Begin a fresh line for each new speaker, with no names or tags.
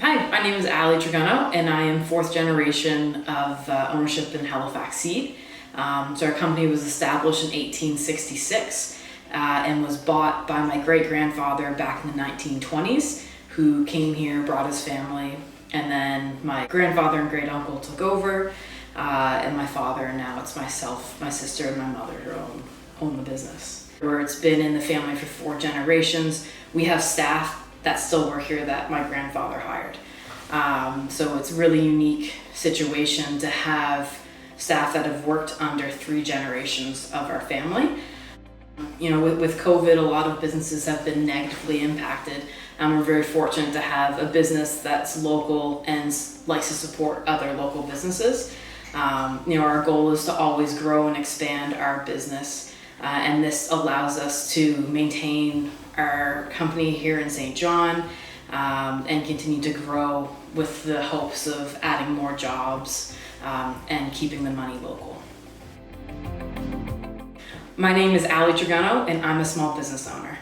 Hi, my name is Ali Tregunno, and I am fourth generation of ownership in Halifax Seed. So our company was established in 1866 and was bought by my great-grandfather back in the 1920s, who came here, brought his family, and then my grandfather and great-uncle took over, and my father, and now it's myself, my sister, and my mother who own the business. Where it's been in the family for 4 generations. We have staff that still work here that my grandfather hired. So it's a really unique situation to have staff that have worked under 3 generations of our family. You know, with COVID, a lot of businesses have been negatively impacted, and we're very fortunate to have a business that's local and likes to support other local businesses. You know, our goal is to always grow and expand our business, and this allows us to maintain our company here in St. John and continue to grow with the hopes of adding more jobs and keeping the money local. My name is Ali Tregunno, and I'm a small business owner.